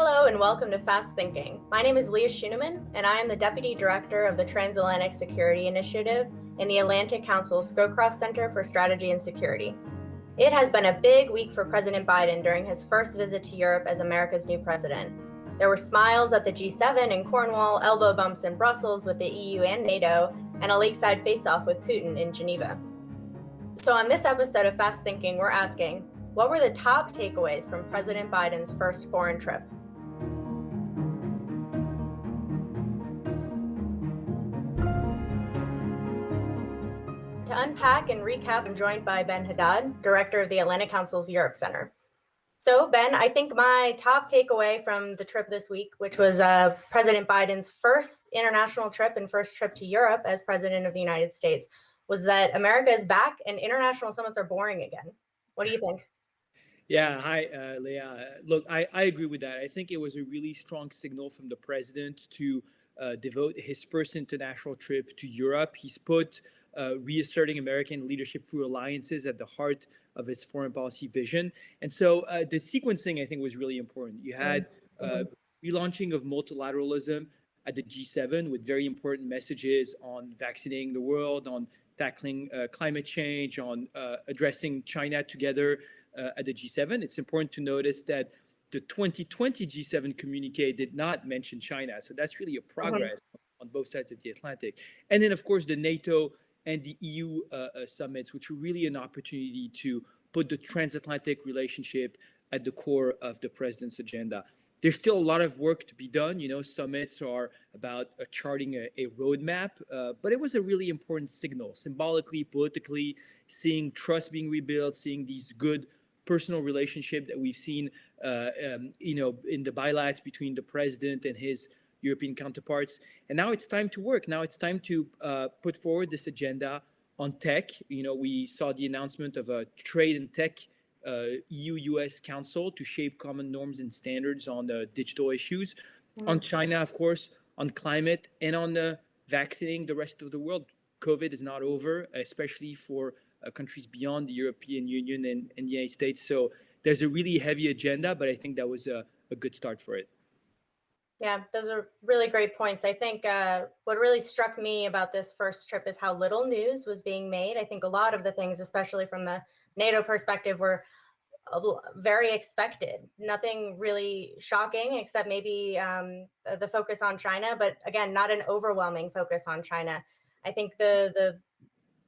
Hello and welcome to Fast Thinking. My name is Leah Scheunemann, and I am the Deputy Director of the Transatlantic Security Initiative in the Atlantic Council's Scowcroft Center for Strategy and Security. It has been a big week for President Biden during his first visit to Europe as America's new president. There were smiles at the G7 in Cornwall, elbow bumps in Brussels with the EU and NATO, and a lakeside face-off with Putin in Geneva. So on this episode of Fast Thinking, we're asking, what were the top takeaways from President Biden's first foreign trip? To unpack and recap, I'm joined by Ben Haddad, Director of the Atlantic Council's Europe Center. So, Ben, I think my top takeaway from the trip this week, which was President Biden's first international trip and first trip to Europe as President of the United States, was that America is back and international summits are boring again. What do you think? Yeah, hi, Leah. Look, I agree with that. I think it was a really strong signal from the president to devote his first international trip to Europe. He's put reasserting American leadership through alliances at the heart of his foreign policy vision. And so the sequencing, I think, was really important. You had relaunching of multilateralism at the G7 with very important messages on vaccinating the world, on tackling climate change, on addressing China together at the G7. It's important to notice that the 2020 G7 communique did not mention China. So that's really a progress on both sides of the Atlantic. And then, of course, the NATO and the EU summits, which are really an opportunity to put the transatlantic relationship at the core of the president's agenda. There's still a lot of work to be done. You know, summits are about charting a roadmap, but it was a really important signal, symbolically, politically, seeing trust being rebuilt, seeing these good personal relationship that we've seen, in the bilats between the president and his European counterparts. And now it's time to work. Now it's time to put forward this agenda on tech. You know, we saw the announcement of a trade and tech EU-US Council to shape common norms and standards on digital issues, on China, of course, on climate, and on vaccinating the rest of the world. COVID is not over, especially for countries beyond the European Union and the United States. So there's a really heavy agenda, but I think that was a good start for it. Yeah, those are really great points. I think what really struck me about this first trip is how little news was being made. I think a lot of the things, especially from the NATO perspective, were very expected. Nothing really shocking, except maybe the focus on China, but again, not an overwhelming focus on China. I think the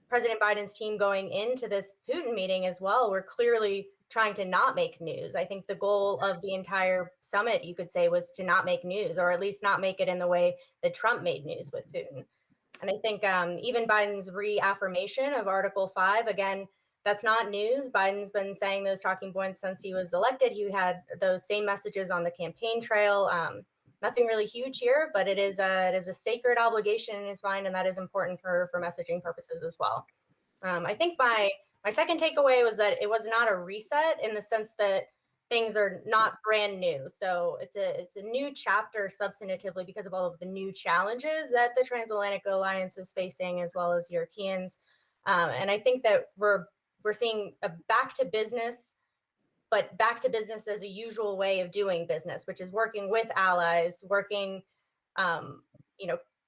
President Biden's team going into this Putin meeting as well were clearly trying to not make news. I think the goal of the entire summit, you could say, was to not make news, or at least not make it in the way that Trump made news with Putin. And I think even Biden's reaffirmation of Article 5, again, that's not news. Biden's been saying those talking points since he was elected. He had those same messages on the campaign trail. Nothing really huge here, but it is a sacred obligation in his mind, and that is important for messaging purposes as well. I think my second takeaway was that it was not a reset in the sense that things are not brand new. So it's a new chapter substantively because of all of the new challenges that the transatlantic alliance is facing, as well as Europeans. And I think that we're seeing a back to business, but back to business as a usual way of doing business, which is working with allies, working,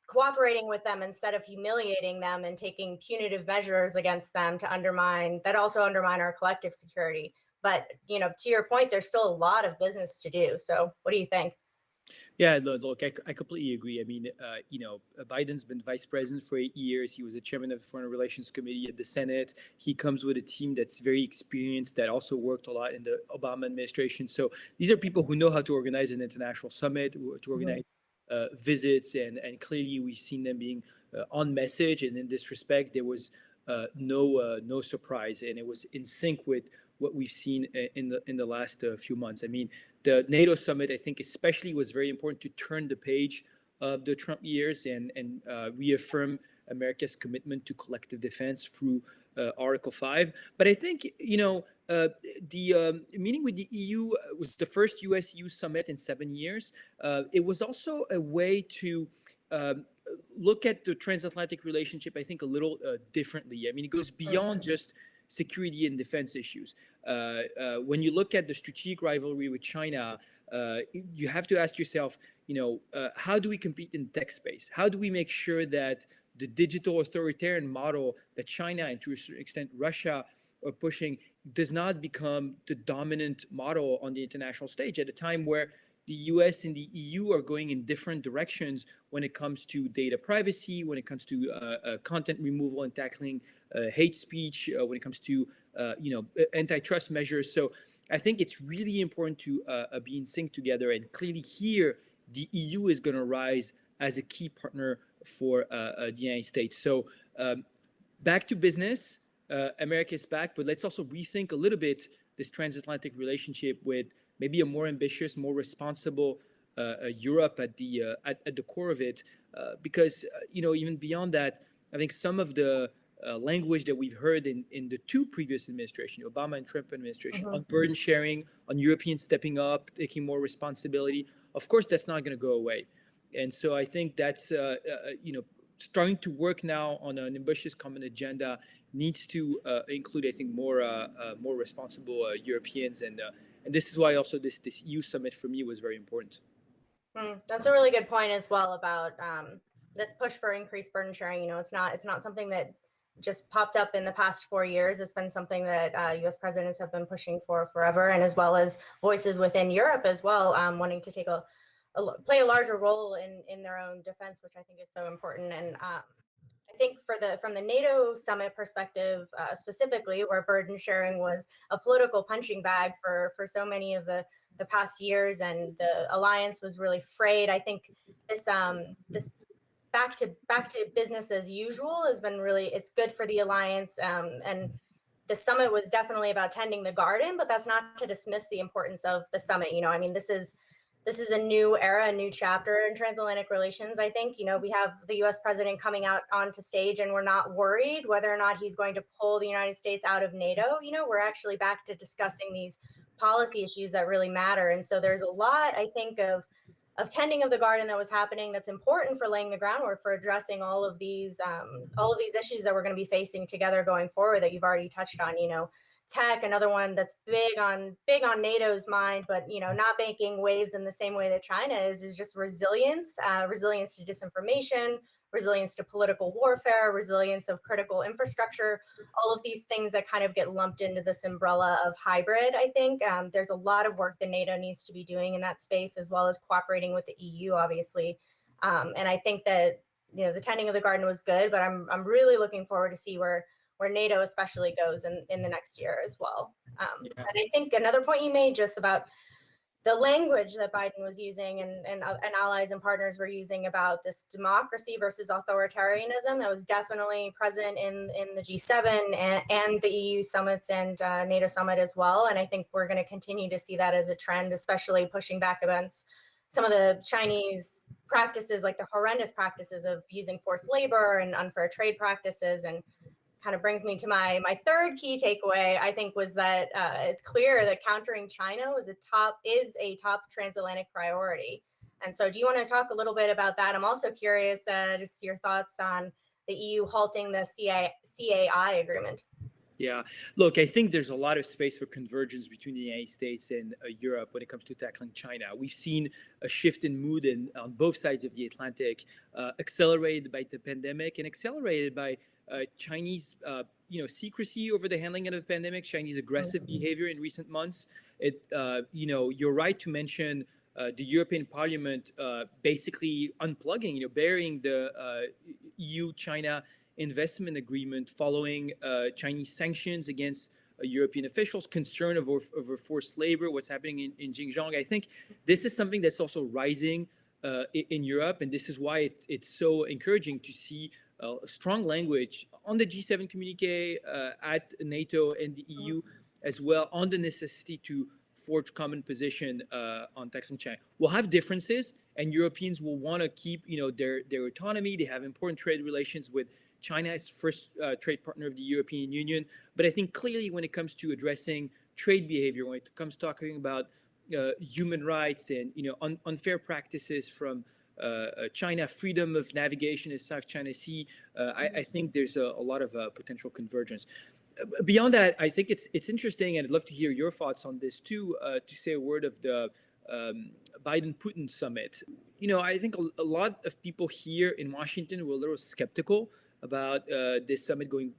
cooperating with them instead of humiliating them and taking punitive measures against them to undermine our collective security. But, to your point, there's still a lot of business to do. So what do you think? Yeah, look, I completely agree. I mean, Biden's been vice president for 8 years. He was the chairman of the Foreign Relations Committee at the Senate. He comes with a team that's very experienced, that also worked a lot in the Obama administration. So these are people who know how to organize an international summit, to organize visits, and clearly we've seen them being on message. And in this respect, there was no surprise, and it was in sync with what we've seen in the last few months. I mean, the NATO summit, I think especially, was very important to turn the page of the Trump years and reaffirm America's commitment to collective defense through Article 5. But I think, the meeting with the EU was the first US-EU summit in 7 years. It was also a way to look at the transatlantic relationship, I think, a little differently. I mean, it goes beyond just security and defense issues. When you look at the strategic rivalry with China, you have to ask yourself, how do we compete in tech space? How do we make sure that the digital authoritarian model that China and to a certain extent Russia are pushing does not become the dominant model on the international stage at a time where the US and the EU are going in different directions when it comes to data privacy, when it comes to content removal and tackling hate speech, when it comes to antitrust measures. So I think it's really important to be in sync together. And clearly here, the EU is going to rise as a key partner for the United States. So back to business. America is back, but let's also rethink a little bit this transatlantic relationship with maybe a more ambitious, more responsible Europe at the core of it. Because even beyond that, I think some of the language that we've heard in the two previous administrations, Obama and Trump administration, on burden sharing, on Europeans stepping up, taking more responsibility, of course, that's not going to go away. And so I think that's starting to work now on an ambitious common agenda needs to include, I think, more responsible Europeans, and this is why also this EU summit for me was very important. That's a really good point as well about this push for increased burden sharing. It's not something that just popped up in the past 4 years. It's been something that U.S. presidents have been pushing for forever, and as well as voices within Europe as well, wanting to play a larger role in their own defense, which I think is so important. And I think from the NATO summit perspective, specifically, where burden sharing was a political punching bag for so many of the past years, and the alliance was really frayed. I think this back to business as usual has been it's good for the alliance. And the summit was definitely about tending the garden, but that's not to dismiss the importance of the summit. This is a new era, a new chapter in transatlantic relations. I think, we have the US president coming out onto stage, and we're not worried whether or not he's going to pull the United States out of NATO. We're actually back to discussing these policy issues that really matter. And so there's a lot, I think, of tending of the garden that was happening that's important for laying the groundwork for addressing all of these issues that we're going to be facing together going forward that you've already touched on. Tech, another one that's big on NATO's mind, but not making waves in the same way that China is just resilience to disinformation, resilience to political warfare, resilience of critical infrastructure, all of these things that kind of get lumped into this umbrella of hybrid. I think there's a lot of work that NATO needs to be doing in that space, as well as cooperating with the EU, obviously. And I think that the tending of the garden was good, but I'm really looking forward to see where NATO especially goes in the next year as well. And I think another point you made just about the language that Biden was using and allies and partners were using about this democracy versus authoritarianism, that was definitely present in the G7 and the EU summits and NATO summit as well. And I think we're going to continue to see that as a trend, especially pushing back against some of the Chinese practices, like the horrendous practices of using forced labor and unfair trade practices. And kind of brings me to my third key takeaway, I think, was that it's clear that countering China is a top transatlantic priority. And so do you want to talk a little bit about that? I'm also curious just your thoughts on the EU halting the CAI agreement. Yeah, look, I think there's a lot of space for convergence between the United States and Europe when it comes to tackling China. We've seen a shift in mood on both sides of the Atlantic, accelerated by the pandemic and accelerated by Chinese, secrecy over the handling of the pandemic, Chinese aggressive behavior in recent months. You're right to mention the European Parliament basically unplugging, burying the EU-China investment agreement following Chinese sanctions against European officials, concern over forced labor, what's happening in Xinjiang. I think this is something that's also rising in Europe, and this is why it's so encouraging to see strong language on the G7 communique at NATO and the EU as well on the necessity to forge common position on tackling China. We'll have differences, and Europeans will want to keep their autonomy. They have important trade relations with China as first trade partner of the European Union. But I think clearly when it comes to addressing trade behavior, when it comes to talking about human rights and unfair practices from China, freedom of navigation in South China Sea, I think there's a lot of potential convergence. Beyond that, I think it's interesting, and I'd love to hear your thoughts on this too, to say a word of the Biden-Putin summit. I think a lot of people here in Washington were a little skeptical about this summit going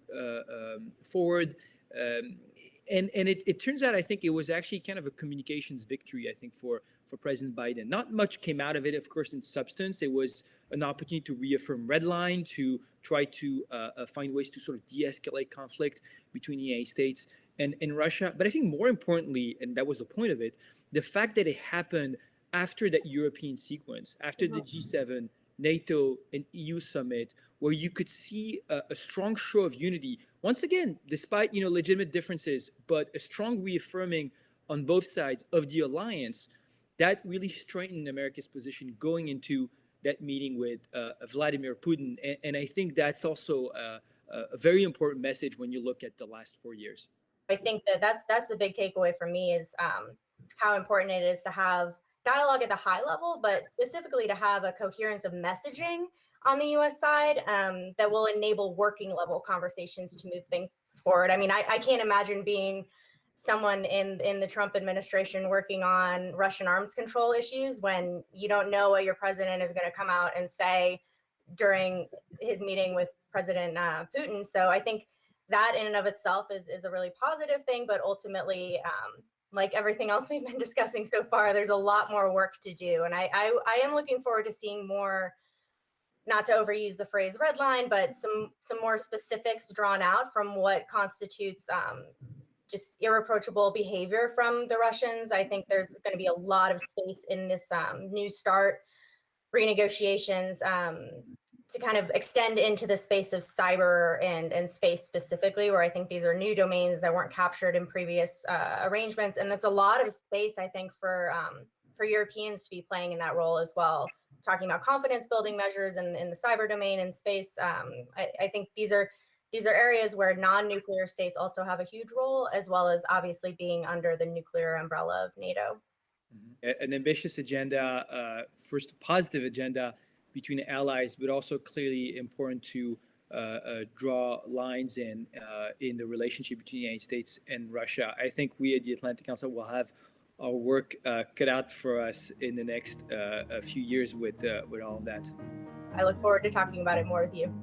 forward. And it turns out, I think it was actually kind of a communications victory, I think, for President Biden. Not much came out of it, of course, in substance. It was an opportunity to reaffirm red line, to try to find ways to sort of de-escalate conflict between the United States and Russia. But I think more importantly, and that was the point of it, the fact that it happened after that European sequence, after the G7, NATO, and EU summit, where you could see a strong show of unity. Once again, despite legitimate differences, but a strong reaffirming on both sides of the alliance, that really strengthened America's position going into that meeting with Vladimir Putin. And I think that's also a very important message when you look at the last 4 years. I think that's the big takeaway for me is how important it is to have dialogue at the high level, but specifically to have a coherence of messaging on the U.S. side that will enable working level conversations to move things forward. I mean, I can't imagine being someone in the Trump administration working on Russian arms control issues when you don't know what your president is going to come out and say during his meeting with President Putin. So I think that in and of itself is a really positive thing, but ultimately, like everything else we've been discussing so far, there's a lot more work to do. And I am looking forward to seeing more, not to overuse the phrase red line, but some more specifics drawn out from what constitutes just irreproachable behavior from the Russians. I think there's going to be a lot of space in this New START renegotiations to kind of extend into the space of cyber and space specifically, where I think these are new domains that weren't captured in previous arrangements. And there's a lot of space, I think, for Europeans to be playing in that role as well. Talking about confidence building measures in the cyber domain and space. I think these are areas where non-nuclear states also have a huge role, as well as obviously being under the nuclear umbrella of NATO. An ambitious agenda, first a positive agenda between allies, but also clearly important to draw lines in the relationship between the United States and Russia. I think we at the Atlantic Council will have our work cut out for us in the next few years with all of that. I look forward to talking about it more with you.